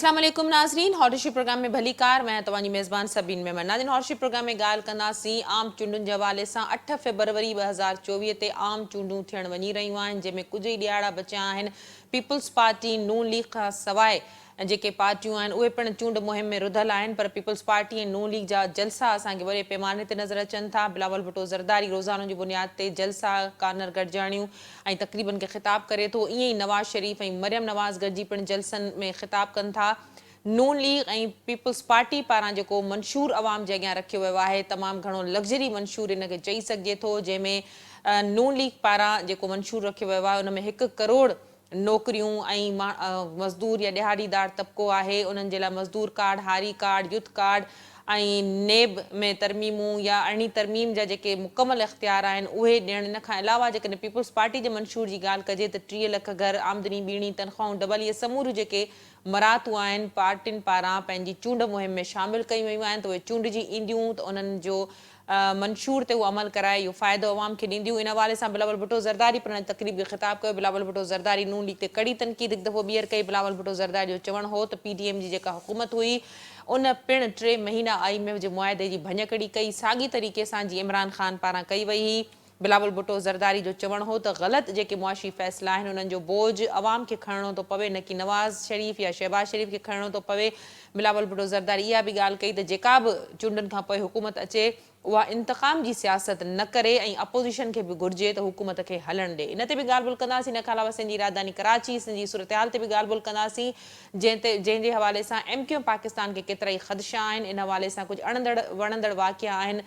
अस्सलाम वालेकुम नाज़रीन, हॉटशी प्रोग्राम में भली कार। मैं तवानी मेज़बान सबीन मेमन। नाज़रीन, हॉटशी प्रोग्राम में ॻाल्हि कंदासीं आम चूंडुनि जे हवाले सां। 8 फ़रवरी 2024 ते आम चूंडूं थियण वञी रहियूं आहिनि, जंहिंमें कुझु ई ॾियारा बचिया आहिनि। पीपल्स पार्टी नून लीग खां सवाइ जेके पार्टियूं आहिनि उहे पिणु चूंड मुहिम में रुधल आहिनि, पर पीपल्स पार्टी ऐं नून लीग जा जलसा असांखे वॾे पैमाने ते नज़र अचनि था। बिलावल भुट्टो ज़रदारी रोज़ानो जी बुनियाद ते जलसा, कार्नर गॾिजाणियूं ऐं तक़रीबन खे ख़िताब करे थो। ईअं ई नवाज़ शरीफ़ ऐं मरियम नवाज़ गॾिजी पिणु जलसनि में ख़िताब कनि था। नून लीग ऐं पीपल्स पार्टी पारां जेको मंशूर अवाम जे अॻियां रखियो वियो आहे, तमामु घणो लग्ज़री मंशूर इनखे चई सघिजे थो, जंहिंमें नून लीग पारां जेको मंशूर रखियो वियो आहे उन में 1 करोड़ नौकरियूं ऐं मज़दूर या ॾिहाड़ीदार तबिको आहे उन्हनि जे लाइ मज़दूर कार्ड, हारी कार्ड, युथ कार्ड ऐं नेब में तरमीमूं या अरिड़हीं तरमीम जा जेके मुकमल इख़्तियार आहिनि उहे ॾियणु। इन खां अलावा जेकॾहिं पीपल्स पार्टी जे मंशूर जी ॻाल्हि कजे त 30 लख घर, आमदनी ॿीणी, तनख़्वाहूं डबल, इहे समूरियूं जेके मरातूं आहिनि पार्टियुनि पारां पंहिंजी चूंड मुहिम में शामिलु कयूं वयूं आहिनि, त उहे चूंडिजी ईंदियूं त उन्हनि जो मंशूर ते उहो अमल कराए इहो फ़ाइदो अवाम खे ॾींदियूं। इन हवाले सां बिलावल भुट्टो ज़रदारी पिणु तक़रीब खे ख़िताब कयो। बिलावल भुट्टो ज़रदारी नून लीग ते कड़ी तनक़ीद हिकु दफ़ो ॿीहर कई। बिलावल भुट्टो ज़रदारी जो चवणु हो त PDM जी जेका हुकूमत हुई उन पिणु 3 महीना IMF जे मुआदे जी भञकड़ी कई, साॻी तरीक़े सां जीअं इमरान ख़ान पारां कई वई हुई। बिलावल भुट्टो ज़रदारी जो चवणु हो त ग़लति जेके मुआशी फ़ैसिला आहिनि उन्हनि जो बोझ अवाम खे खणणो थो पवे, न कि नवाज़ शरीफ़ या शहबाज शरीफ़ खे खणणो थो पवे। बिलावल भुट्टो ज़रदारी इहा बि ॻाल्हि कई त जेका बि चूंडनि खां पोइ हुकूमत अचे उहा इंतक़ाम जी सियासत न करे ऐं अपोज़िशन खे बि घुरिजे त हुकूमत खे हलणु ॾे। इन ते बि ॻाल्हि ॿोल्हि कंदासीं। इन खां अलावा सिंध जी राजधानी कराची, सिंध जी सूरत हाल ते बि ॻाल्हि ॿोल्हि कंदासीं, जंहिंजे हवाले सां MQ पाकिस्तान खे केतिरा ई ख़दशा आहिनि। इन हवाले सां कुझु वणंदड़ वाक़िया आहिनि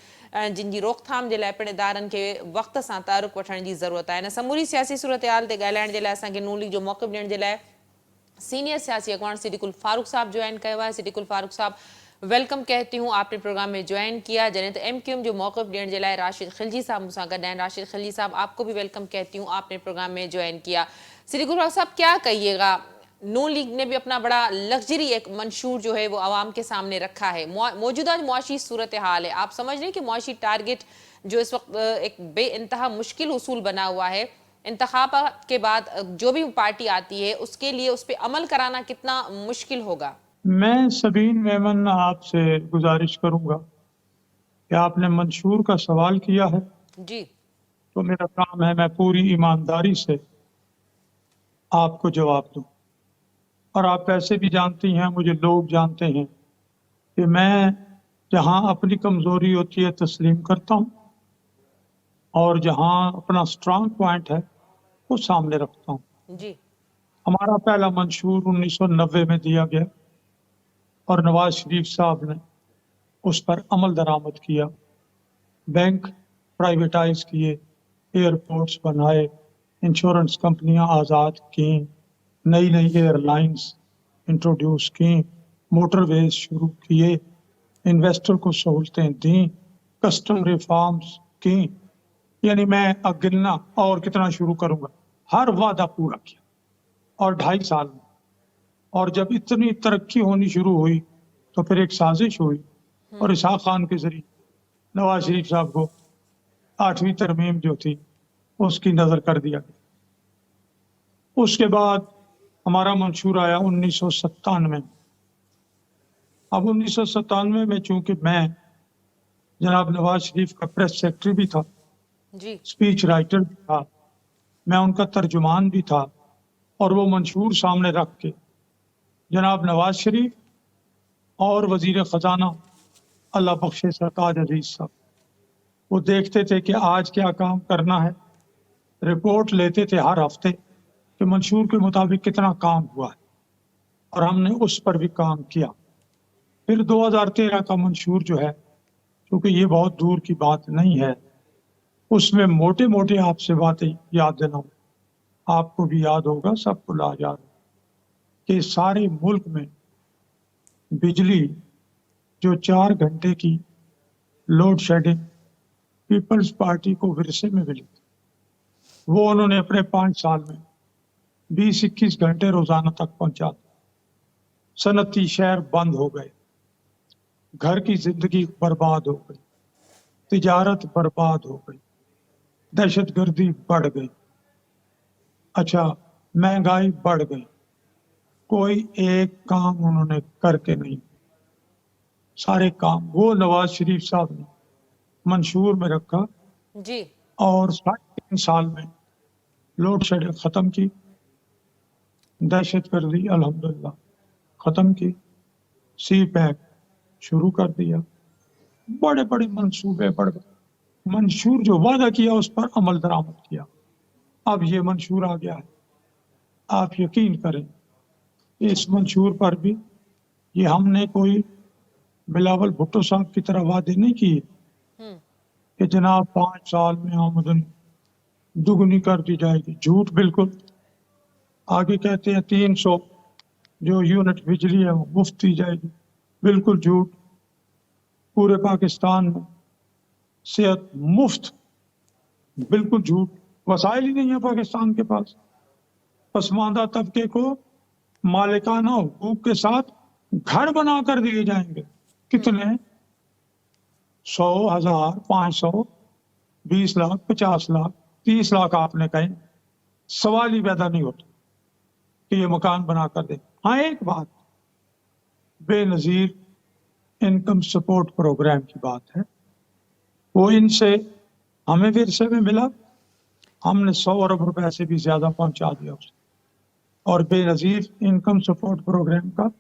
जिन जी रोकथाम जे लाइ पिणु इदारनि खे वक़्त सां तारुक़ वठण जी ज़रूरत आहे। इन समूरी सियासी सूरत हाल ते ॻाल्हाइण जे लाइ असांखे नून लीग जो मौक़िफ़ ॾियण जे लाइ सीनियर सियासी अगवान सिद्दीकुल फारूक साहब ज्वाइन किया हुआ है। सिद्दीकुल फारूक साहब, वेलकम कहती हूँ, आपने प्रोग्राम में ज्वाइन किया। जैसे तो MQM जो मौक़िफ़ देने के लिए राशिद खिलजी साहब मुझसे गड हैं। राशिद खिलजी साहब, आपको भी वेलकम कहती हूँ, आपने प्रोग्राम में ज्वाइन किया। सिद्दीकुल फारूक साहब, क्या कहिएगा, नून लीग ने भी अपना बड़ा लग्जरी एक मंशूर जो है वो आवाम के सामने रखा है। मौजूदा मुआशी सूरत हाल है, आप समझ रहे हैं कि मुआशी टारगेट जो इस वक्त एक बे इंतहा मुश्किल उसूल बना हुआ है, इंतखाब के बाद जो भी पार्टी आती है उसके लिए उस पर अमल कराना कितना मुश्किल होगा? मैं सबीन मेमन आपसे गुजारिश करूंगा कि आपने मंशूर का सवाल किया है जी, तो मेरा काम है मैं पूरी ईमानदारी से आपको जवाब दूं। और आप वैसे भी जानती हैं, मुझे लोग जानते हैं कि मैं जहां अपनी कमजोरी होती है तस्लीम करता हूं और जहां अपना स्ट्रांग पॉइंट है वो सामने रखता हूं। जी, हमारा पहला मंशूर 1990 में दिया गया और नवाज शरीफ साहब ने उस पर अमल दरामद किया। बैंक प्राइवेटाइज किए, एयरपोर्ट्स बनाए, इंश्योरेंस कंपनियां आज़ाद की, नई नई एयरलाइंस इंट्रोड्यूस की, मोटरवेज शुरू किए, इन्वेस्टर को सहूलतें दी, कस्टम रिफॉर्म्स की, यानी मैं अगिनना और कितना शुरू करूंगा। हर वादा पूरा किया और 2.5 साल में। और जब इतनी तरक्की होनी शुरू हुई तो फिर एक साजिश हुई और इसहाक खान के जरिए नवाज शरीफ साहब को 8वीं तरमीम जो थी उसकी नजर कर दिया गया। उसके बाद हमारा मंशूर आया 1997 में। अब 1997 में चूंकि मैं जनाब नवाज शरीफ का प्रेस सेक्रेटरी भी था, जी, स्पीच राइटर भी था, मैं उनका तर्जुमान भी था, और वो मंशूर सामने रख के जनाब नवाज शरीफ और वजीर खजाना अल्लाह बख्शे सरताज अजीज साहब वो देखते थे कि आज क्या काम करना है, रिपोर्ट लेते थे हर हफ्ते कि मंशूर के मुताबिक कितना काम हुआ है, और हमने उस पर भी काम किया। फिर 2013 का मंशूर जो है, क्योंकि ये बहुत दूर की बात नहीं है, उसमें मोटे मोटे आपसे बातें याद दिलाऊं, आपको भी याद होगा, सबको याद कि सारे मुल्क में बिजली जो 4 घंटे की लोड शेडिंग पीपल्स पार्टी को विरसे में मिली थी, वो उन्होंने अपने 5 साल में 20-21 घंटे रोजाना तक पहुंचा दिया। सनती शहर बंद हो गए, घर की जिंदगी बर्बाद हो गई, तिजारत बर्बाद हो गई, दहशतगर्दी बढ़ गई, अच्छा महंगाई बढ़ गई, कोई एक काम उन्होंने करके नहीं, सारे काम वो नवाज शरीफ साहब ने मंशूर में रखा जी और 3.5 साल में लोड शेडिंग खत्म की, दहशतगर्दी अल्हम्दुलिल्लाह खत्म की, सी पैक शुरू कर दिया, बड़े बड़े मंसूबे बढ़ मंशूर जो वादा किया उस पर अमल दरामद किया। अब ये मंशूर आ गया है, आप यकीन करें इस मंशूर पर भी ये हमने कोई बिलावल भुट्टो साहब की तरह वादे नहीं किए हम्म कि जनाब 5 साल में आमदनी दुगनी कर दी जाएगी, झूठ बिल्कुल। आगे कहते हैं 300 जो यूनिट बिजली है वो मुफ्त दी जाएगी, बिल्कुल झूठ। पूरे पाकिस्तान में सेहत मुफ्त, बिल्कुल झूठ। वसाइल ही नहीं है पाकिस्तान के पास। पसमानदा तबके को मालिकाना हुकूक के साथ घर बना कर दिए जाएंगे। कितने? 100, 1000, 500, 20 लाख, 50 लाख, 30 लाख आपने कहे, सवाल ही पैदा नहीं होता कि ये मकान बना कर दे। हाँ, एक बात, बेनजीर इनकम सपोर्ट प्रोग्राम की बात है, वो इनसे हमें विरसे में मिला, हमने 100 अरब रुपए से भी ज्यादा पहुंचा दिया उसे। और बेनजीर इनकम सपोर्ट प्रोग्राम का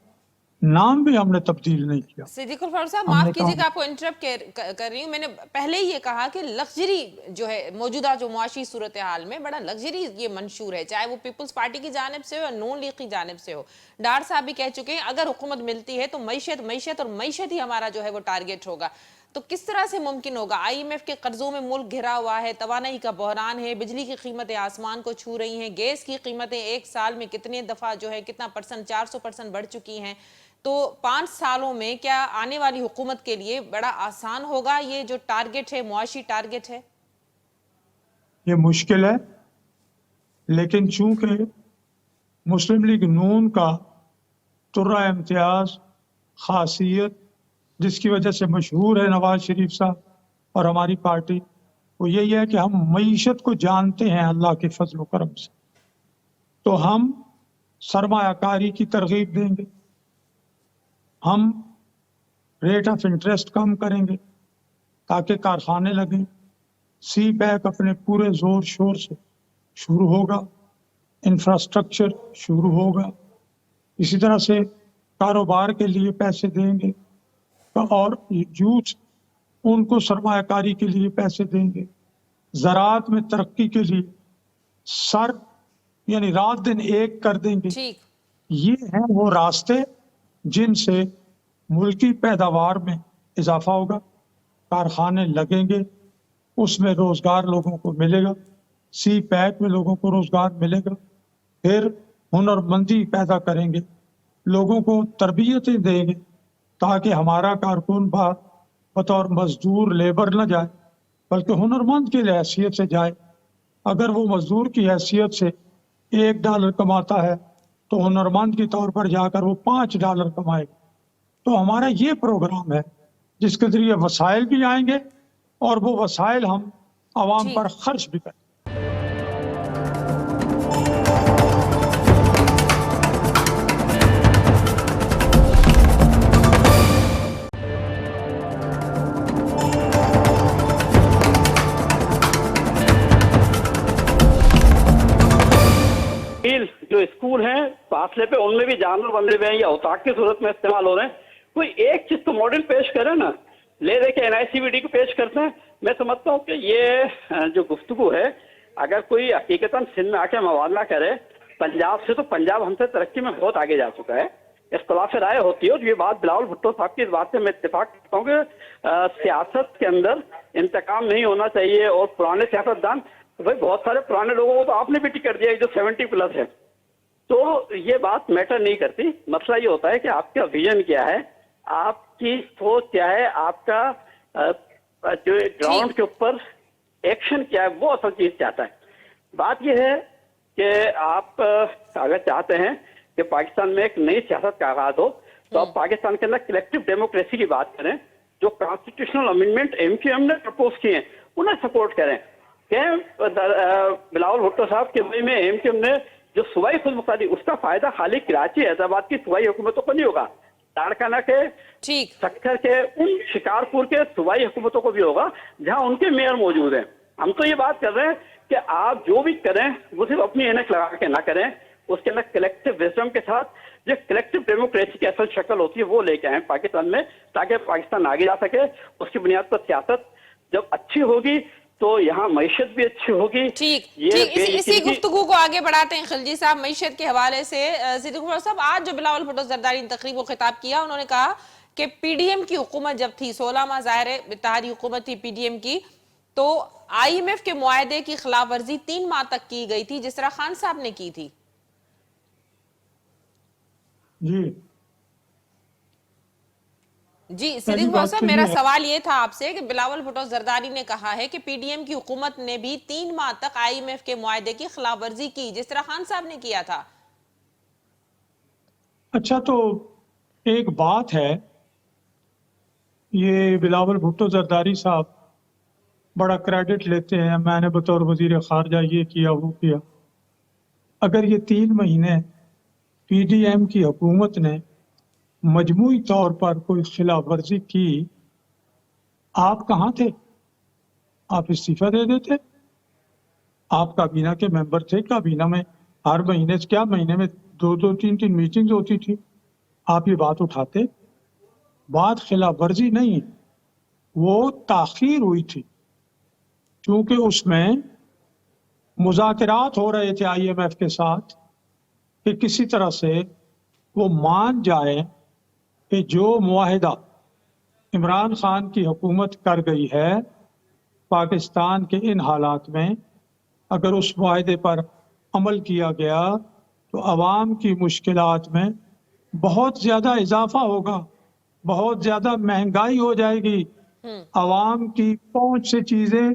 नाम भी हमने तब्दील नहीं किया। सिद्दीकुल फारूक साहब, हमने माफ कीजिएगा कहा आपको इंटरप्ट कर रही हूँ। मैंने पहले ही ये कहा कि लग्जरी जो है मौजूदा जो मुआशी सूरत हाल में बड़ा लग्जरी ये मंशूर है, चाहे वो पीपल्स पार्टी की जानिब से हो या नून लीग की जानिब से हो। डार साहब भी कह चुके हैं अगर हुकूमत मिलती है तो मईशत और मईशत ही हमारा जो है वो टारगेट होगा। तो किस तरह से मुमकिन होगा? IMF के कर्जों में मुल्क घिरा हुआ है, तवानाई का बहरान है, बिजली की कीमतें आसमान को छू रही हैं, गैस की कीमतें एक साल में कितने दफा जो है कितना परसेंट 400% बढ़ चुकी हैं। तो 5 सालों में क्या आने वाली हुकूमत के लिए बड़ा आसान होगा ये जो टारगेट है, मुआशी टारगेट है? ये मुश्किल है, लेकिन चूंकि मुस्लिम लीग नून का तुर्रा इम्तियाज खासियत जिसकी वजह से मशहूर है नवाज शरीफ साहब और हमारी पार्टी, वो यही है कि हम मईशत को जानते हैं अल्लाह के फजल व करम से। तो हम सरमायाकारी की तरगीब देंगे, हम रेट ऑफ इंटरेस्ट कम करेंगे ताकि कारखाने लगें, सी पैक अपने पूरे जोर शोर से शुरू होगा, इंफ्रास्ट्रक्चर शुरू होगा, इसी तरह से कारोबार के लिए पैसे देंगे और यूथ उनको सरमायाकारी के लिए पैसे देंगे, ज़राअत में तरक्की के लिए सर यानी रात दिन एक कर देंगे। ठीक। ये हैं वो रास्ते जिनसे मुल्की पैदावार में इजाफा होगा, कारखाने लगेंगे, उसमें रोजगार लोगों को मिलेगा, सी पैक में लोगों को रोजगार मिलेगा, फिर हुनरमंदी पैदा करेंगे, लोगों को तरबियतें देंगे ताकि हमारा कारकुन बतौर मजदूर लेबर न जाए बल्कि हुनरमंद की हैसियत से जाए। अगर वो मजदूर की हैसियत से $1 कमाता है तो हुनरमंद के तौर पर जाकर वो $5 कमाएगा। तो हमारा ये प्रोग्राम है जिसके जरिए वसाइल भी आएंगे और वो वसाइल हम आवाम जी। पर खर्च भी करें। जो स्कूल हैं फासले पे उनमें भी जानवर बंधे हुए हैं या औताक की सूरत में इस्तेमाल हो रहे हैं। कोई एक चीज तो मॉडल पेश करे ना, ले दे के NICVD को पेश करते हैं। मैं समझता हूँ कि ये जो गुफ्तगू है, अगर कोई हकीकतन सिंध में आके मवाला करे पंजाब से, तो पंजाब हमसे तरक्की में बहुत आगे जा चुका है। इख्तलाफ राय होती है और ये बात बिलावल भुट्टो साहब की इस बात से मैं इत्तेफाक करता हूँ कि सियासत के अंदर इंतकाम नहीं होना चाहिए। और पुराने सियासतदान, भाई बहुत सारे पुराने लोगों को तो आपने भी टिकट दिया जो 70+ है, तो ये बात मैटर नहीं करती। मसला ये होता है कि आपका विजन क्या है, आपकी सोच क्या है, आपका जो ग्राउंड के ऊपर एक्शन क्या है, वो असल चीज चाहता है। बात ये है कि आप अगर चाहते हैं कि पाकिस्तान में एक नई सियासत का आगाज हो, तो आप पाकिस्तान के अंदर कलेक्टिव डेमोक्रेसी की बात करें। जो कॉन्स्टिट्यूशनल अमेंडमेंट MQM ने प्रपोज किए उन्हें सपोर्ट करें। बिलावल भुट्टो साहब के वही में MQM ने जो सूबाई खुद मुख्तारी, उसका फायदा खाली कराची हैदराबाद की सूबाई हुकूमतों को नहीं होगा, लाड़काना के, ठीक। सक्खर के, उन शिकारपुर के सूबाई हुकूमतों को भी होगा जहां उनके मेयर मौजूद हैं। हम तो ये बात कर रहे हैं कि आप जो भी करें वो सिर्फ अपनी ऐनक लगा के ना करें, उसके अंदर कलेक्टिव विजडम के साथ जो कलेक्टिव डेमोक्रेसी की असल शक्ल होती है वो लेके आए पाकिस्तान में, ताकि पाकिस्तान आगे जा सके। उसकी बुनियाद पर सियासत जब अच्छी होगी तो यहाँ मईशत भी अच्छी होगी। ठीक ये ठीक, इसी बेयकीनगी- गुफ्तगू को आगे बढ़ाते हैं खिलजी साहब मईशत के हवाले से। सिद्दीक उमर साहब, आज जो बिलावल भुट्टो जरदारी ने तकरीब को खिताब किया, उन्होंने कहा कि पीडीएम की हुकूमत जब थी 16 माह ज़ाहिर है इत्तेहादी हुकूमत थी पीडीएम की, तो आईएमएफ के मुआहदे की खिलाफ वर्जी 3 माह तक की गई थी, जिस तरह खान साहब ने की थी। जी जी पहली सिद्दीक बात साहब, तो मेरा ये है- सवाल ये था आपसे कि बिलावल भुट्टो जरदारी ने कहा है कि पीडीएम की हुकूमत ने भी 3 माह तक आईएमएफ के मुआहदे की खिलाफ वर्जी की, जिस तरह खान साहब ने किया था। अच्छा, तो एक बात है, ये बिलावल भुट्टो जरदारी साहब बड़ा क्रेडिट लेते हैं, मैंने बतौर वजीर खारजा ये किया वो किया। अगर ये 3 महीने पीडीएम की हुकूमत ने मजमूई तौर पर कोई खिलाफ वर्जी की, आप कहाँ थे? आप इस्तीफा दे देते। आप काबीना के मेंबर थे, काबीना में हर महीने क्या महीने में 2-2 3-3 मीटिंग्स होती थी, आप ये बात उठाते। बात खिलाफ वर्जी नहीं, वो ताखीर हुई थी क्योंकि उसमें मुज़ाकरात हो रहे थे आईएमएफ के साथ कि किसी तरह से वो मान जाए कि जो मुआहिदा इमरान खान की हुकूमत कर गई है पाकिस्तान के इन हालात में, अगर उस मुआहिदे पर अमल किया गया तो आवाम की मुश्किलात में बहुत ज़्यादा इजाफा होगा, बहुत ज़्यादा महंगाई हो जाएगी, आवाम की पहुंच से चीज़ें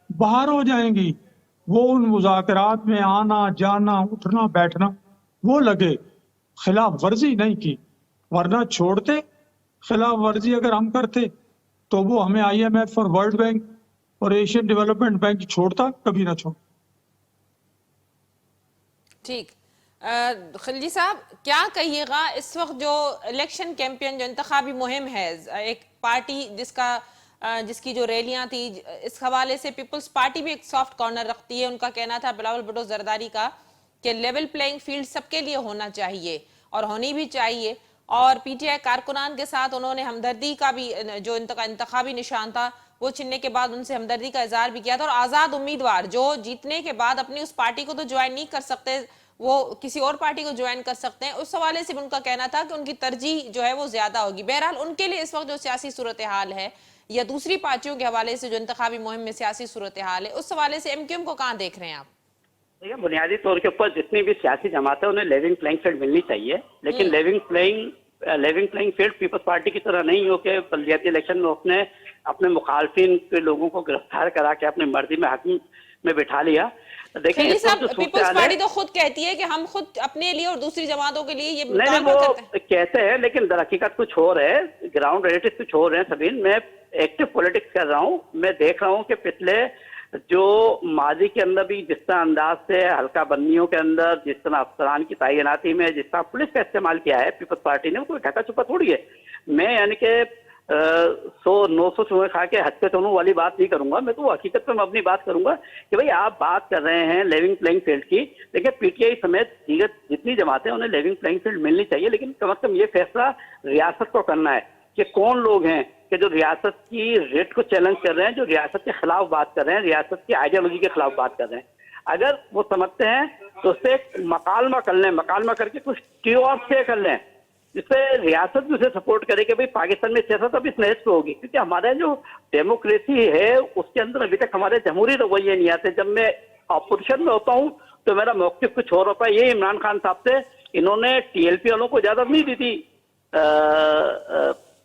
बाहर हो जाएंगी। वो उन मुज़ाकरात में आना जाना उठना बैठना वो लगे, खिलाफ वर्जी नहीं की। वरना छोड़ते, खिलाफ वर्जी अगर हम करते तो वो हमें आईएमएफ और वर्ल्ड बैंक और एशियन डेवलपमेंट बैंक छोड़ता, कभी ना छोड़। ठीक। खिलजी साहब, क्या कहिएगा इस वक्त जो इलेक्शन कैंपेन, जो इंतखाबी मुहिम है, एक पार्टी जिसकी जो रैलियां थी, इस हवाले से पीपल्स पार्टी भी एक सॉफ्ट कॉर्नर रखती है। उनका कहना था बिलावल भुट्टो जरदारी का कि लेवल प्लेइंग फील्ड सबके लिए होना चाहिए और होनी भी चाहिए। और पीटीआई कारकुनान के साथ उन्होंने हमदर्दी का भी, जो इंतखाबी निशान था वो छिनने के बाद उनसे हमदर्दी का इजहार भी किया था। और आज़ाद उम्मीदवार जो जीतने के बाद अपनी उस पार्टी को तो ज्वाइन नहीं कर सकते, वो किसी और पार्टी को ज्वाइन कर सकते हैं, उस हवाले से भी उनका कहना था कि उनकी तरजीह जो है वो ज्यादा होगी। बहरहाल उनके लिए इस वक्त जो सियासी सूरत हाल है या दूसरी पार्टियों के हवाले से जो इंतखाबी मुहिम में सियासी सूरत हाल है, उस हवाले से एमक्यूएम को कहाँ देख रहे हैं आप? देखिए, बुनियादी तौर के ऊपर जितनी भी सियासी जमात है उन्हें लेवलिंग प्लेइंग फील्ड मिलनी चाहिए, लेकिन levelling playing field Peoples Party की तरह नहीं हो कि बल्दियाती इलेक्शन में उसने अपने मुखालफिन के लोगों को गिरफ्तार करा के अपनी मर्जी में हक में बिठा लिया। देखिए, पीपल्स पार्टी तो खुद कहती है कि हम खुद अपने लिए और दूसरी जमातों के लिए ये नहीं, वो कहते हैं, लेकिन दर हकीकत कुछ और है, ग्राउंड रिलेटिव कुछ और है। सबीन, मैं एक्टिव पॉलिटिक्स कर रहा हूँ, मैं देख रहा हूँ कि पिछले जो माजी के अंदर भी जिस तरह अंदाज से हल्का बंदियों के अंदर जिस तरह अफसरान की तैनाती में जिस तरह पुलिस का इस्तेमाल किया है पीपल्स पार्टी ने, वो कोई ढका छुपा थोड़ी है। मैं यानी कि 100-900 चूहे खा के हद पे चलूं वाली बात नहीं करूंगा। मैं तो हकीकत में अपनी बात करूंगा कि भाई आप बात कर रहे हैं लेवलिंग प्लेइंग फील्ड की, देखिए पीटीआई समेत दीगर जितनी जमातें उन्हें लेवलिंग प्लेइंग फील्ड मिलनी चाहिए, लेकिन कम से कम ये फैसला रियासत को करना है कि कौन लोग हैं कि जो रियासत की रेट को चैलेंज कर रहे हैं, जो रियासत के खिलाफ बात कर रहे हैं, रियासत की आइडियोलॉजी के खिलाफ बात कर रहे हैं। अगर वो समझते हैं तो उससे मकालमा कर लें, मकालमा करके कुछ ट्यूआर से कर लें जिससे रियासत भी उसे सपोर्ट करे कि भाई पाकिस्तान में सियासत अब इस नहज पे होगी। क्योंकि हमारे जो डेमोक्रेसी है उसके अंदर अभी तक हमारे जमहूरी रवैये नहीं आते। जब मैं अपोजिशन में होता हूँ तो मेरा मौक़िफ़ कुछ और होता है। ये इमरान खान साहब से इन्होंने टीएलपी वालों को इजाजत नहीं दी थी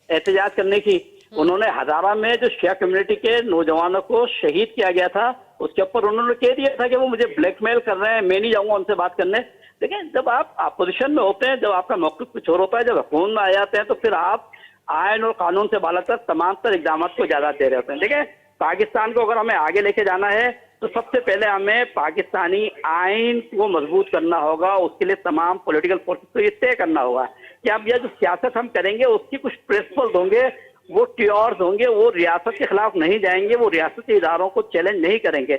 एहतजाज करने की। उन्होंने हजारा में जो शिया कम्युनिटी के नौजवानों को शहीद किया गया था उसके ऊपर उन्होंने कह दिया था कि वो मुझे ब्लैकमेल कर रहे हैं, मैं नहीं जाऊंगा उनसे बात करने। देखिए, जब आप अपोजिशन में होते हैं, जब आपका मौक़िफ़ कुछ और होता है, जब हुकूमत में आ जाते हैं तो फिर आप आयन और कानून से बाला तक तमाम तर इक़दाम को इजाज़त दे रहे होते हैं। देखिए, पाकिस्तान को अगर हमें आगे लेके जाना है तो सबसे पहले हमें पाकिस्तानी आइन को मजबूत करना होगा, उसके लिए तमाम पॉलिटिकल फोर्सेस को ये तय करना होगा कि अब यह जो सियासत हम करेंगे उसकी कुछ प्रिंसिपल्स होंगे, वो ट्योर्स होंगे, वो रियासत के खिलाफ नहीं जाएंगे, वो रियासत के इदारों को चैलेंज नहीं करेंगे।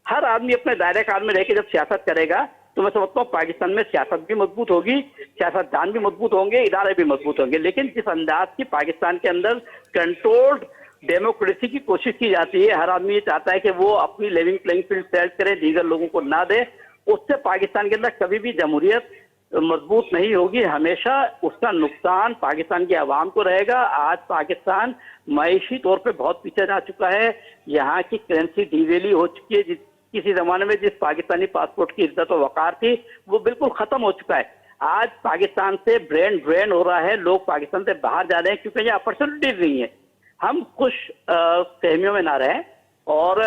हर आदमी अपने दायरे कार में रह के जब सियासत करेगा तो मैं समझता हूँ पाकिस्तान में सियासत भी मजबूत होगी, सियासतदान भी मजबूत होंगे, इदारे भी मजबूत होंगे। लेकिन जिस अंदाज की पाकिस्तान के अंदर कंट्रोल्ड डेमोक्रेसी की कोशिश की जाती है, हर आदमी ये चाहता है कि वो अपनी लेवलिंग प्लेइंग फील्ड सेट करे, दीगर लोगों को ना दे, उससे पाकिस्तान के अंदर कभी भी जमहूरियत मजबूत नहीं होगी। हमेशा उसका नुकसान पाकिस्तान की आवाम को रहेगा। आज पाकिस्तान मईशी तौर पे बहुत पीछे जा चुका है, यहाँ की करेंसी डीवैल्यू हो चुकी है। किसी जमाने में जिस पाकिस्तानी पासपोर्ट की इज्जत और वकार थी वो बिल्कुल खत्म हो चुका है। आज पाकिस्तान से ब्रेन ड्रेन हो रहा है, लोग पाकिस्तान से बाहर जा रहे हैं क्योंकि ये अपॉर्चुनिटीज नहीं है। हम खुश फहमियों में ना रहें और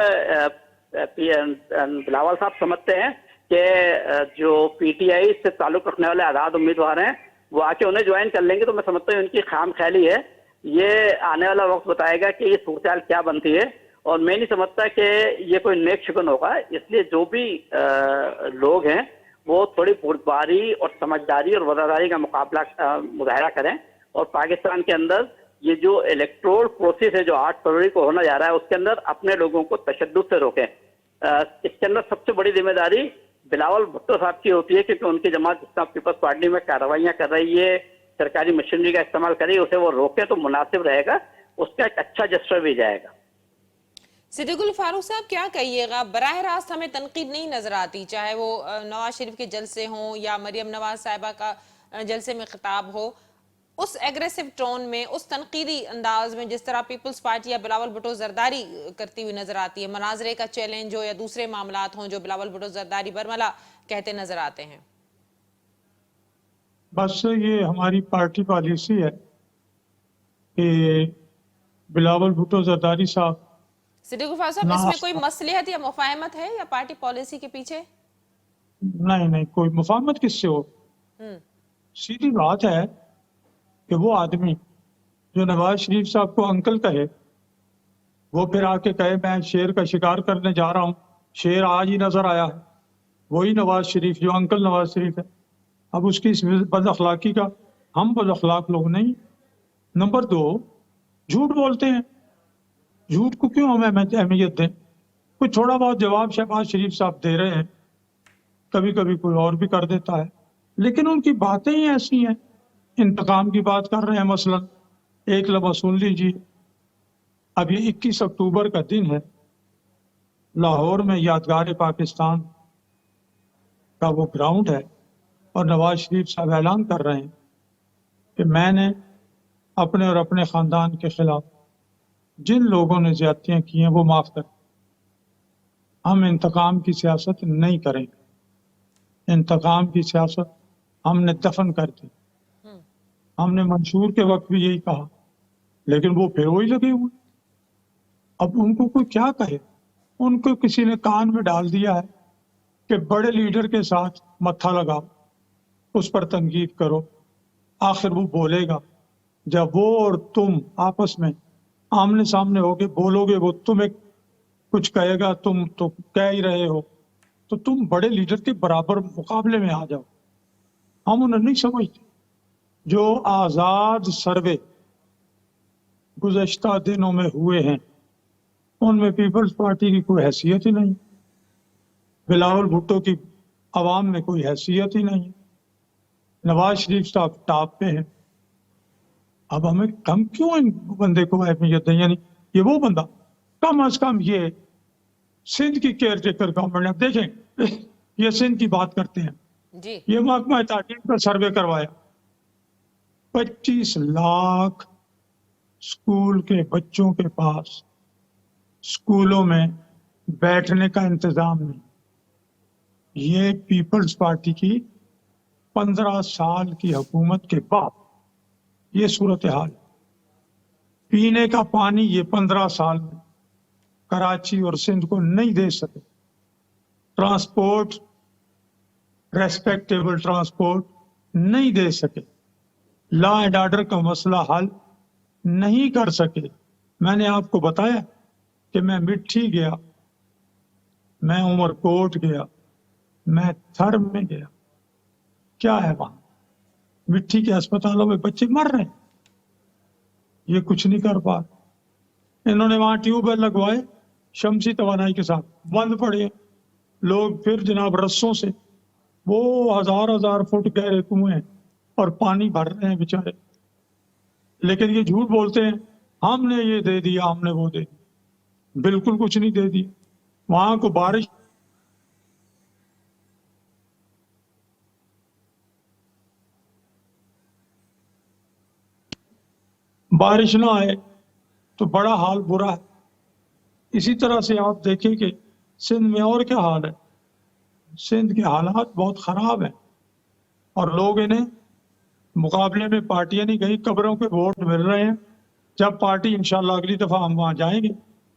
बिलावल साहब समझते हैं कि जो पीटीआई से ताल्लुक रखने वाले आज़ाद उम्मीदवार हैं वो आके उन्हें ज्वाइन कर लेंगे, तो मैं समझता हूँ उनकी खाम ख्याली है। ये आने वाला वक्त बताएगा कि ये सूरत क्या बनती है, और मैं नहीं समझता कि ये कोई नेक शिकन होगा। इसलिए जो भी लोग हैं वो थोड़ी बुर्दबारी और समझदारी और वफादारी का मुजाहरा करें, और पाकिस्तान के अंदर ये जो इलेक्टोरल प्रोसेस है जो 8 फरवरी को होने जा रहा है उसके अंदर अपने लोगों को तशद्दुद से रोकें। इसके अंदर सबसे बड़ी जिम्मेदारी बिलावल भुट्टो साहब की होती है, क्योंकि उनकी जमात जिस पीपल्स पार्टी में कार्रवाइयाँ कर रही है, सरकारी मशीनरी का इस्तेमाल कर रही है, उसे वो रोकें तो मुनासिब रहेगा, उसका एक अच्छा जस्टर भी जाएगा। सिद्दीकुल फारूक साहब, क्या कहिएगा? बराह रास्त हमें तनकीद नहीं नजर आती, चाहे वो नवाज शरीफ के जलसे हों या मरियम नवाज साहिबा का जलसे में खिताब हो, उस एग्रेसिव टोन में, उस तनकीदी अंदाज में जिस तरह पीपल्स पार्टी या बिलावल भुट्टो जरदारी करती हुई नजर आती है, मनाजरे का चैलेंज हो या दूसरे मामलात हों जो बिलावल भुट्टो जरदारी बरमला कहते नजर आते हैं। बस ये हमारी पार्टी पॉलिसी है कि बिलावल भुट्टो जरदारी साहब, सिद्दीकुल फारूक साहब, इसमें कोई मसलिहत या मुफाहमत है या पार्टी पॉलिसी के पीछे? नहीं, कोई मुफाहमत किससे हो। सीधी बात है कि वो आदमी जो नवाज शरीफ साहब को अंकल कहे, वो फिर आके कहे मैं शेर का शिकार करने जा रहा हूँ, शेर आज ही नजर आया है, वही नवाज शरीफ जो अंकल नवाज शरीफ है। अब उसकी इस बद अखलाकी का हम बद अखलाक लोग नहीं। नंबर 2, झूठ बोलते हैं, झूठ को क्यों हमें अहमियत दें। कोई थोड़ा बहुत जवाब शहबाज शरीफ साहब दे रहे हैं, कभी कभी कोई और भी कर देता है, लेकिन उनकी बातें ही ऐसी हैं। इंतकाम की बात कर रहे हैं, मसलन एक लम्हा सुन लीजिए, अभी 21 अक्टूबर का दिन है, लाहौर में यादगार पाकिस्तान का वो ग्राउंड है, और नवाज शरीफ साहब ऐलान कर रहे हैं कि मैंने अपने और अपने ख़ानदान के खिलाफ जिन लोगों ने ज्यादतियां की हैं वो माफ कर, हम इंतकाम की सियासत नहीं करेंगे, इंतकाम की सियासत हमने दफन कर दी। हमने मंशूर के वक्त भी यही कहा, लेकिन वो फिर वही लगे हुए। अब उनको कोई क्या कहे, उनको किसी ने कान में डाल दिया है कि बड़े लीडर के साथ मत्था लगाओ, उस पर तनकीद करो, आखिर वो बोलेगा। जब वो और तुम आपस में आमने सामने होके बोलोगे, वो तुम्हें कुछ कहेगा, तुम तो कह ही रहे हो, तो तुम बड़े लीडर के बराबर मुकाबले में आ जाओ। हम उन्हें नहीं समझते। जो आजाद सर्वे गुज़श्ता दिनों में हुए हैं उनमें पीपल्स पार्टी की कोई हैसियत ही नहीं, बिलावल भुट्टो की आवाम में कोई हैसियत ही नहीं, नवाज शरीफ साहब टॉप पे हैं। अब हम क्यों इन बंदे को अहमियत दें? यानी ये वो बंदा, कम अज कम ये सिंध की केयर टेकर गवर्नमेंट, अब देखें ये सिंध की बात करते हैं जी। ये महकमा ताकीम का सर्वे करवाया, 25 लाख स्कूल के बच्चों के पास स्कूलों में बैठने का इंतजाम नहीं। ये पीपल्स पार्टी की 15 साल की हुकूमत के बाद ये सूरत हाल। पीने का पानी ये 15 साल में कराची और सिंध को नहीं दे सके, ट्रांसपोर्ट, रेस्पेक्टेबल ट्रांसपोर्ट नहीं दे सके, लॉ एंड ऑर्डर का मसला हल नहीं कर सके। मैंने आपको बताया कि मैं मिट्टी गया, मैं उमरकोट गया, मैं थर में गया, क्या है वहां? मिट्टी के अस्पतालों में बच्चे मर रहे हैं, ये कुछ नहीं कर पा रहे। इन्होंने वहां ट्यूबवेल लगवाए शमसी तवानाई के साथ, बंद पड़े। लोग फिर जनाब रस्सों से वो हजार फुट गहरे कुएं हैं और पानी भर रहे हैं बेचारे, लेकिन ये झूठ बोलते हैं हमने ये दे दिया, हमने वो दे दिया। बिल्कुल कुछ नहीं दे दिया। वहां को बारिश ना आए तो बड़ा हाल बुरा है। इसी तरह से आप देखें कि सिंध में और क्या हाल है। सिंध के हालात बहुत खराब हैं और लोग इन्हें मुकाबले में पार्टियां नहीं गई, कब्रों के वोट मिल रहे हैं। जब पार्टी इंशाल्लाह अगली दफा हम वहां जाएंगे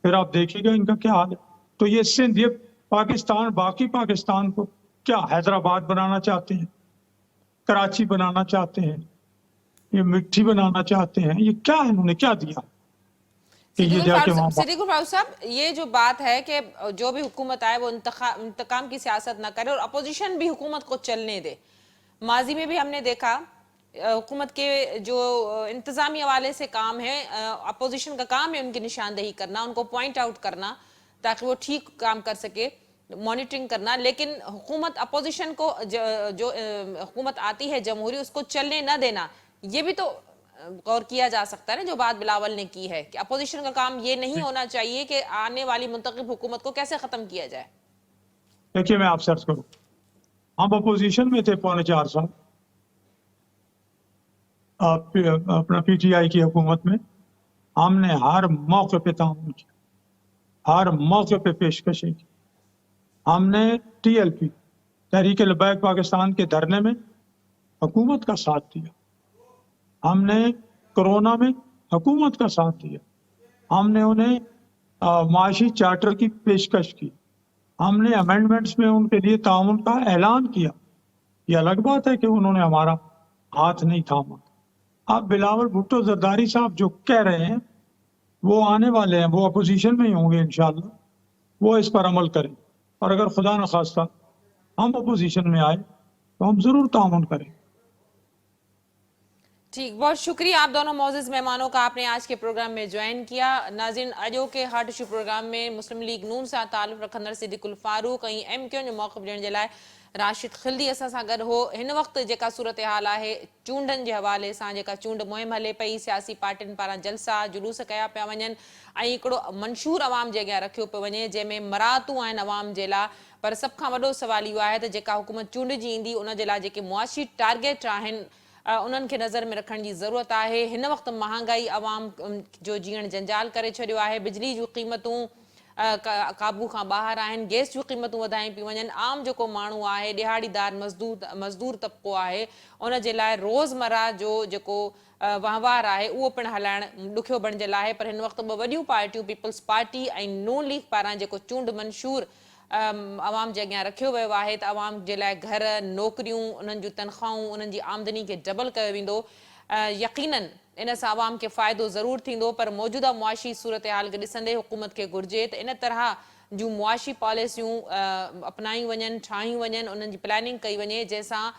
फिर आप देखिएगा इनका क्या हाल है। तो ये सिंध, ये पाकिस्तान, बाकी पाकिस्तान को क्या हैदराबाद बनाना चाहते हैं, कराची बनाना चाहते हैं, ये मिट्टी बनाना चाहते हैं। ये क्या है, इन्होंने क्या दिया कि ये जाके वहां सिद्दीकुल फारूक साहब, ये जो बात है कि जो भी हुकूमत आए वो इंतकाम की सियासत ना करे और अपोजिशन भी हुकूमत को चलने दे। माजी में भी हमने देखा हुकूमत के जो इंतजामी हवाले से काम है, अपोजिशन का काम है उनकी निशानदेही करना, उनको पॉइंट आउट करना ताकि वो ठीक काम कर सके, मॉनिटरिंग करना। लेकिन हुकूमत अपोजिशन को जो हुकूमत आती है जमहूरी, उसको चलने न देना, ये भी तो गौर किया जा सकता है ना, जो बात बिलावल ने की है कि अपोजिशन का काम ये नहीं होना चाहिए कि आने वाली मुंतखब हुकूमत को कैसे खत्म किया जाए। देखिए मैं आपसे अर्ज करूं, हम अपोजिशन में थे 4.25 साल अपना पीटीआई की हुकूमत में। हमने हर मौके पे ताउन किया, हर मौके पे पेशकशें की। हमने टीएलपी, तहरीक लब्बैक पाकिस्तान के धरने में हुकूमत का साथ दिया, हमने कोरोना में हुकूमत का साथ दिया, हमने उन्हें माशी चार्टर की पेशकश की, हमने अमेंडमेंट्स में उनके लिए ताउन का ऐलान किया। ये अलग बात है कि उन्होंने हमारा हाथ नहीं थामा। अब बिलावल भुट्टो जरदारी साहब जो कह रहे हैं वो आने वाले हैं, वो अपोजिशन में ही होंगे इंशाल्लाह, वो इस पर अमल करें। और अगर खुदा न खास्ता हम अपोजिशन में आए तो हम जरूर ताउन करें। ठीक, बहुत शुक्रिया आप दोनों मोअज़्ज़िज़ मेहमानों का, आपने आज के प्रोग्राम में ज्वाइन किया। नाज़रीन, अजो के हार्ट इशू प्रोग्राम में मुस्लिम लीग नून सां ताल्लुक़ रखंदड़ सिद्दीकुल फारूक ऐं MQ जो मौक़िफ़ ॾियण जे लाइ राशिद खिल्दी असां सां गॾु हो। हिन वक़्तु जेका सूरत हाल आहे चूंडनि जे हवाले सां, जेका चूंड मुहिम हले पई, सियासी पार्टियुनि पारां जलसा जुलूस कया पिया वञनि ऐं हिकिड़ो मंशूर अवाम जे अॻियां रखियो पियो वञे जंहिंमें मरातूं आहिनि अवाम जे लाइ। पर सभ खां वॾो सुवाल इहो आहे त जेका हुकूमत चूंड जी ईंदी उन जे लाइ जेके मुआशी टारगेट आहिनि उन्हनि खे नज़र में रखण जी ज़रूरत आहे। हिन वक़्तु महांगाई अवाम जो जीअण जंजाल करे छॾियो आहे, बिजली जूं क़ीमतूं काबू खां ॿाहिरि आहिनि, गैस जूं क़ीमतूं वधाई पियूं वञनि। आम जेको माण्हू आहे, ॾिहाड़ीदार मज़दूर तबिको आहे, उन जे लाइ रोज़मर्रा जो जेको वहिंवार आहे उहो पिणु हलाइणु ॾुखियो बणिजियल आहे। पर हिन वक़्तु ॿ वॾियूं पार्टियूं, पीपल्स पार्टी ऐं नून लीग पारां जेको चूंड मंशूर अवाम जे अॻियां रखियो वियो आहे त अवाम जे लाइ घर, नौकरियूं, उन्हनि जूं तनख़्वाहूं, उन्हनि जी आमदनी खे डबल कयो वेंदो। यकीनन इन सां अवाम खे फ़ाइदो ज़रूरु थींदो, पर मौजूदा मुआशी सूरत हाल खे ॾिसंदे हुकूमत खे घुरिजे त इन तरह जूं मुआशी पॉलिसियूं अपनायूं वञनि, ठाहियूं वञनि, उन्हनि जी प्लानिंग कई वञे जंहिंसां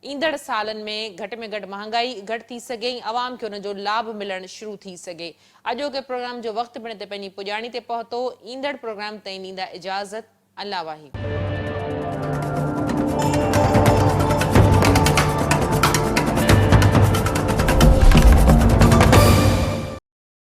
ईंदड़ सालनि में घटि महांगाई घटि थी सघे ऐं अवाम खे उनजो लाभ मिलणु शुरू थी सघे। अॼोके प्रोग्राम जो वक़्तु पिणु ते पंहिंजी पुॼाणी ते पहुतो। ईंदड़ प्रोग्राम ताईं ॾींदा इजाज़त। अल्लाह वाहिगुरु।